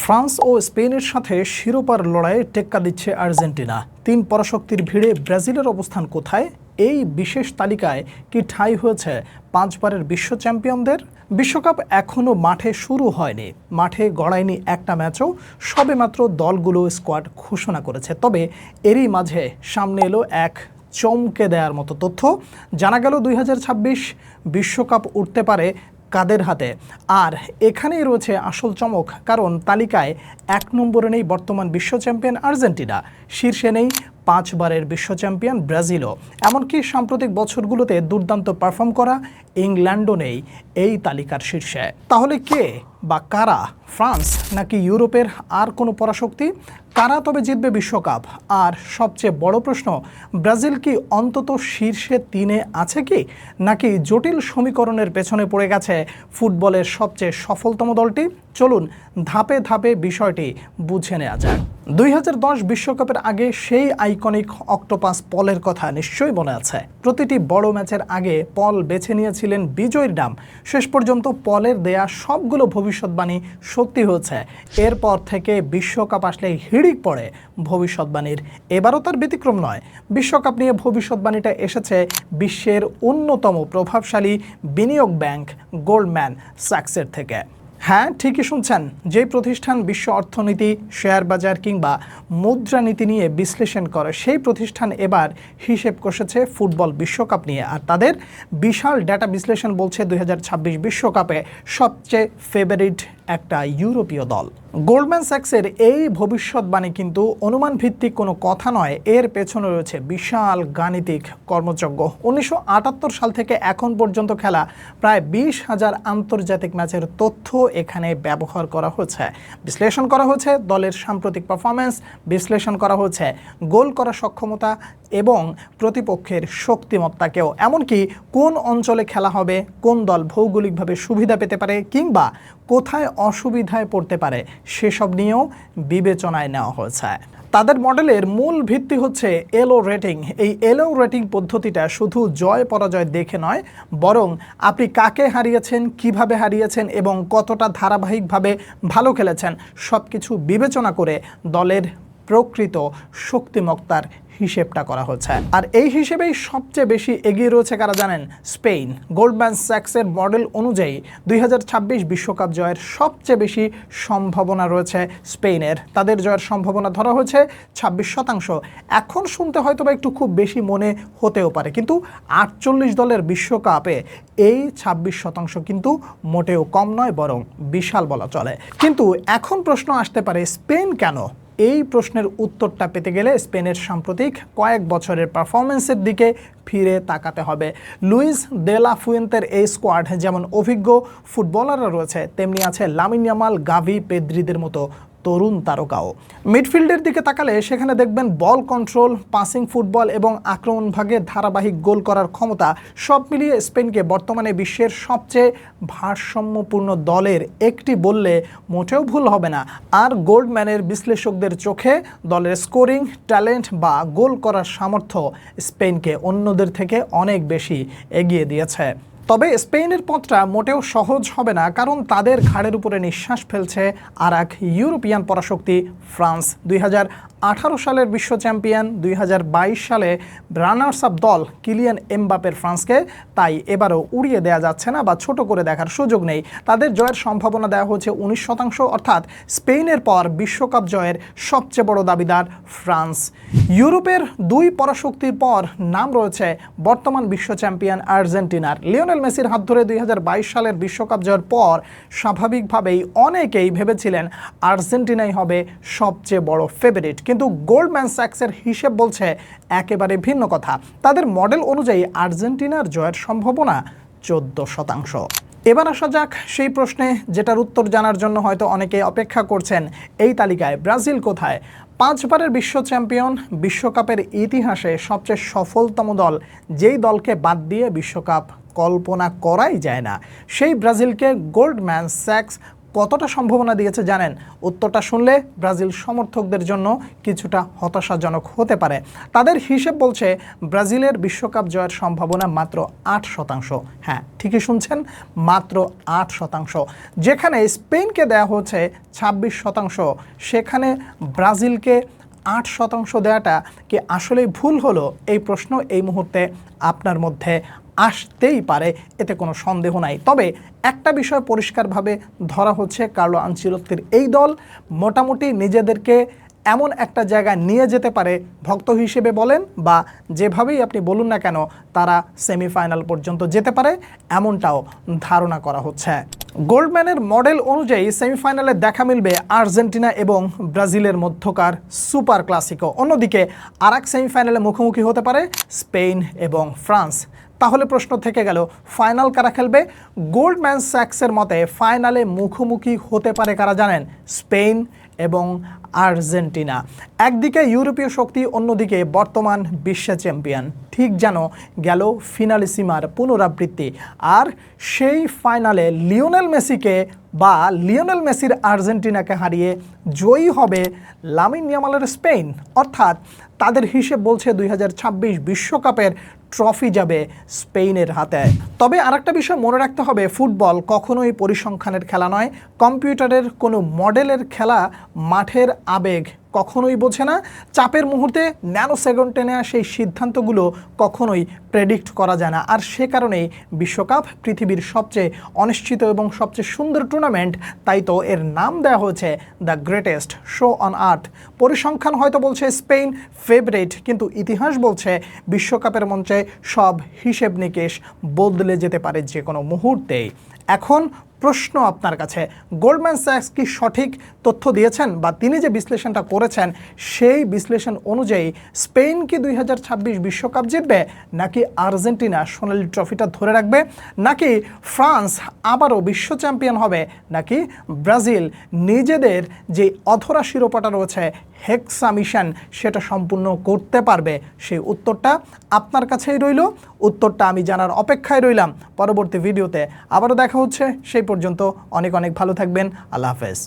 France ও স্পেনের সাথে শিরোপার লড়াইয়ে টেক্কা দিচ্ছে আর্জেন্টিনা। তিন পরাশক্তির ভিড়ে ব্রাজিলের অবস্থান কোথায়? এই বিশেষ তালিকায় কি ঠাঁই হয়েছে পাঁচবারের বিশ্ব চ্যাম্পিয়নদের? বিশ্বকাপ এখনও মাঠে শুরু হয়নি, মাঠে গড়ায়নি একটা ম্যাচও, সবেমাত্র দলগুলো স্কোয়াড ঘোষণা করেছে। তবে এরই মাঝে সামনে এলো এক চমকে দেওয়ার মতো তথ্য। জানা গেল 2026 বিশ্বকাপ উঠতে পারে কাদের হাতে। আর এখানেই রয়েছে আসল চমক, কারণ তালিকায় 1 নম্বরে নেই বর্তমান বিশ্ব চ্যাম্পিয়ন আর্জেন্টিনা, শীর্ষে নেই পাঁচবারের বিশ্ব চ্যাম্পিয়ন ব্রাজিলও, এমনকি সাম্প্রতিক বছরগুলোতে দুর্দান্ত পারফর্ম করা ইংল্যান্ডও নেই এই তালিকার শীর্ষে। তাহলে কে বা কারা, ফ্রান্স নাকি ইউরোপের আর কোনো পরাশক্তি? কারা তবে জিতবে বিশ্বকাপ? আর সবচেয়ে বড় প্রশ্ন, ব্রাজিল কি অন্তত শীর্ষে 3-এ আছে কি, নাকি জটিল সমীকরণের পেছনে পড়ে গেছে ফুটবলের সবচেয়ে সফলতম দলটি? চলুন ধাপে ধাপে বিষয়টি বুঝে নেওয়া যাক। 2010 বিশ্বকাপের আগে সেই আইকনিক অক্টোপাস পলের কথা নিশ্চয়ই মনে আছে। প্রতিটি বড় ম্যাচের আগে পল বেছে নিয়েছিলেন বিজয়ীর নাম। শেষ পর্যন্ত পলের দেয়া সবগুলো ভবিষ্যৎবাণী সত্যি হয়েছে। এরপর থেকে বিশ্বকাপ আসলেই হিড়িক পড়ে ভবিষ্যৎবাণীর। এবারও তার ব্যতিক্রম নয়। বিশ্বকাপ নিয়ে ভবিষ্যৎবাণীটা এসেছে বিশ্বের অন্যতম প্রভাবশালী বিনিয়োগ ব্যাংক গোল্ডম্যান স্যাক্সের থেকে। হ্যাঁ, ঠিকই শুনছেন, যেই প্রতিষ্ঠান বিশ্ব অর্থনীতি, শেয়ার বাজার কিংবা মুদ্রানীতি নিয়ে বিশ্লেষণ করে, সেই প্রতিষ্ঠান এবার হিসেব কষেছে ফুটবল বিশ্বকাপ নিয়ে। আর তাদের বিশাল ডেটা বিশ্লেষণ বলছে 2026 বিশ্বকাপে সবচেয়ে ফেভারিট একটা ইউরোপীয় দল। গোল্ডম্যান স্যাক্সের এই ভবিষ্যৎবাণী কিন্তু অনুমান ভিত্তিক কোনো কথা নয়, এর পেছনে রয়েছে বিশাল গাণিতিক কর্মযজ্ঞ। 1978 সাল থেকে এখন পর্যন্ত খেলা প্রায় 20,000 আন্তর্জাতিক ম্যাচের তথ্য এখানে ব্যবহার করা হয়েছে। বিশ্লেষণ করা হয়েছে দলের সাম্প্রতিক পারফরম্যান্স, বিশ্লেষণ করা হয়েছে গোল করার সক্ষমতা এবং প্রতিপক্ষের শক্তিমত্তাকেও, এমনকি কোন অঞ্চলে খেলা হবে, কোন দল ভৌগোলিকভাবে সুবিধা পেতে পারে কিংবা কোথায় অসুবিধায় পড়তে পারে, সেসব নিয়েও বিবেচনায় নেওয়া হয়েছে। তাদের মডেলের মূল ভিত্তি হচ্ছে এলো রেটিং। এই এলো রেটিং পদ্ধতিটা শুধু জয় পরাজয় দেখে নয়, বরং আপনি কাকে হারিয়েছেন, কিভাবে হারিয়েছেন এবং কতটা ধারাবাহিকভাবে ভালো খেলেছেন, সব কিছু বিবেচনা করে দলের প্রকৃত শক্তিমত্তার হিসেবটা করা হচ্ছে। আর এই হিসেবেই সবচেয়ে বেশি এগিয়ে রয়েছে কারা জানেন? স্পেন। গোল্ডম্যান স্যাক্সের মডেল অনুযায়ী 2026 বিশ্বকাপ জয়ের সবচেয়ে বেশি সম্ভাবনা রয়েছে স্পেনের। তাদের জয়ের সম্ভাবনা ধরা হয়েছে 26%। এখন শুনতে হয়তো বা একটু খুব বেশি মনে হতেও পারে, কিন্তু 48 দলের বিশ্বকাপে এই 26% কিন্তু মোটেও কম নয়, বরং বিশাল বলা চলে। কিন্তু এখন প্রশ্ন আসতে পারে, স্পেন কেন? এই প্রশ্নের উত্তরটা পেতে গেলে স্পেনের সাম্প্রতিক কয়েক বছরের পারফরমেন্সের দিকে ফিরে তাকাতে হবে। লুইস দে লা ফুয়েন্তের এই স্কোয়াড যেমন অভিজ্ঞ ফুটবলাররা রয়েছে, তেমনি আছে লামিন ইয়ামাল, গাভি, পেদ্রিদের মতো তরুণ তারকাও। মিডফিল্ডের দিকে তাকালে সেখানে দেখবেন বল কন্ট্রোল, পাসিং ফুটবল এবং আক্রমণ ভাগে ধারাবাহিক গোল করার ক্ষমতা। সব মিলিয়ে স্পেনকে বর্তমানে বিশ্বের সবচেয়ে ভারসাম্যপূর্ণ দলের একটি বললে মোটেও ভুল হবে না। আর গোল্ডম্যানের বিশ্লেষকদের চোখে দলের স্কোরিং ট্যালেন্ট বা গোল করার সামর্থ্য স্পেনকে অন্যদের থেকে অনেক বেশি এগিয়ে দিয়েছে। তবে স্পেনের পথটা মোটেও সহজ হবে না, কারণ তাদের ঘাড়ের উপরে নিঃশ্বাস ফেলছে আর এক ইউরোপিয়ান পরাশক্তি ফ্রান্স। 2018 সালের বিশ্ব চ্যাম্পিয়ন, 2022 সালে রানার্স আপ দল কিলিয়ান এমবাপের ফ্রান্সকে তাই এবারও উড়িয়ে দেওয়া যাচ্ছে না বা ছোট করে দেখার সুযোগ নেই। তাদের জয়ের সম্ভাবনা দেওয়া হচ্ছে 19%, অর্থাৎ স্পেনের পর বিশ্বকাপ জয়ের সবচেয়ে বড় দাবিদার ফ্রান্স। ইউরোপের দুই পরাশক্তির পর নাম রয়েছে বর্তমান বিশ্ব চ্যাম্পিয়ন আর্জেন্টিনার। লিওনেল মেসির হাত ধরে 2022 সালের বিশ্বকাপ জয়ের পর স্বাভাবিকভাবেই অনেকেই ভেবেছিলেন আর্জেন্টিনাই হবে সবচেয়ে বড় ফেভারিট, কিন্তু গোল্ডম্যান স্যাক্সের হিসেব বলছে একেবারে ভিন্ন কথা। তাদের মডেল অনুযায়ী আর্জেন্টিনার জয়ের সম্ভাবনা 14%। এবার আসা যাক সেই প্রশ্নে, যেটার উত্তর জানার জন্য হয়তো অনেকে অপেক্ষা করছেন। এই তালিকায় ব্রাজিল কোথায়? পাঁচবারের বিশ্ব চ্যাম্পিয়ন, বিশ্বকাপের ইতিহাসে সবচেয়ে সফলতম দল, যেই দলকে বাদ দিয়ে বিশ্বকাপ কল্পনা করাই যায় না, সেই ব্রাজিলকে গোল্ডম্যান স্যাক্স কতটা সম্ভাবনা দিয়েছে জানেন? উত্তরটা শুনলে ব্রাজিল সমর্থকদের জন্য কিছুটা হতাশাজনক হতে পারে। তাদের হিসেব বলছে ব্রাজিলের বিশ্বকাপ জয়ের সম্ভাবনা মাত্র 8%। হ্যাঁ, ঠিকই শুনছেন, মাত্র 8%। যেখানে স্পেনকে দেওয়া হচ্ছে 26%, সেখানে ব্রাজিলকে 8% দেওয়াটা কি আসলেই ভুল হলো? এই প্রশ্ন এই মুহূর্তে আপনার মধ্যে আসতেই পারে, এতে কোনো সন্দেহ নাই। তবে একটা বিষয় পরিষ্কারভাবে ধরা হচ্ছে, কার্লো আনচেলত্তির এই দল মোটামুটি নিজেদেরকে এমন একটা জায়গায় নিয়ে যেতে পারে, ভক্ত হিসেবে বলেন বা যেভাবেই আপনি বলুন না কেন, তারা সেমিফাইনাল পর্যন্ত যেতে পারে, এমনটাও ধারণা করা হচ্ছে। গোল্ডম্যানের মডেল অনুযায়ী সেমিফাইনালে দেখা মিলবে আর্জেন্টিনা এবং ব্রাজিলের মধ্যকার সুপার ক্লাসিকো। অন্যদিকে আরেক সেমিফাইনালে মুখোমুখি হতে পারে স্পেন এবং ফ্রান্স। তাহলে প্রশ্ন থেকে গেল, ফাইনাল কারা খেলবে? গোল্ডম্যান স্যাক্সের মতে ফাইনালে মুখোমুখি হতে পারে কারা জানেন? স্পেন এবং আর্জেন্টিনা। একদিকে ইউরোপীয় শক্তি, অন্যদিকে বর্তমান বিশ্ব চ্যাম্পিয়ন। ঠিক যেন গেল ফিনালিসিমার পুনরাবৃত্তি। আর সেই ফাইনালে লিওনেল মেসির আর্জেন্টিনাকে হারিয়ে জয়ী হবে লামিন ইয়ামালের স্পেন। অর্থাৎ তাদের হিসেব বলছে 2026 বিশ্বকাপের ট্রফি যাবে স্পেনের হাতে। তবে আরেকটা বিষয় মনে রাখতে হবে, ফুটবল কখনোই পরিসংখ্যানের খেলা নয়, কম্পিউটারের কোনো মডেলের খেলা। মাঠের আবেগ কখনোই বোঝে না, চাপের মুহূর্তে ন্যানো সেকেন্ডে নেওয়া সেই সিদ্ধান্তগুলো কখনোই প্রেডিক্ট করা যায় না। আর সে কারণেই বিশ্বকাপ পৃথিবীর সবচেয়ে অনিশ্চিত এবং সবচেয়ে সুন্দর টুর্নামেন্ট, তাই তো এর নাম দেওয়া হয়েছে the greatest show on earth. পরিসংখ্যান হয়তো বলছে স্পেন ফেভারিট, কিন্তু ইতিহাস বলছে বিশ্বকাপের মঞ্চে সব হিসেব নিকেশ বদলে যেতে পারে যে কোনো মুহূর্তেই। এখন প্রশ্ন আপনার কাছে, গোল্ডম্যান স্যাক্স কি সঠিক তথ্য দিয়েছেন, বা তিনি যে বিশ্লেষণটা করেছেন সেই বিশ্লেষণ অনুযায়ী স্পেন কি 2026 বিশ্বকাপ জিতবে, নাকি আর্জেন্টিনা সোনালি ট্রফিটা ধরে রাখবে, নাকি ফ্রান্স আবারও বিশ্ব চ্যাম্পিয়ন হবে, নাকি ব্রাজিল নিজেদের যে অধরা শিরোপাটা রয়েছে হেক্সা মিশন সেটা সম্পূর্ণ করতে পারবে? সেই উত্তরটা আপনার কাছেই রইল। উত্তরটা আমি জানার অপেক্ষায় রইলাম। পরবর্তী ভিডিওতে আবারও দেখা হচ্ছে, সেই পর্যন্ত অনেক অনেক ভালো থাকবেন। আল্লাহ হাফেজ।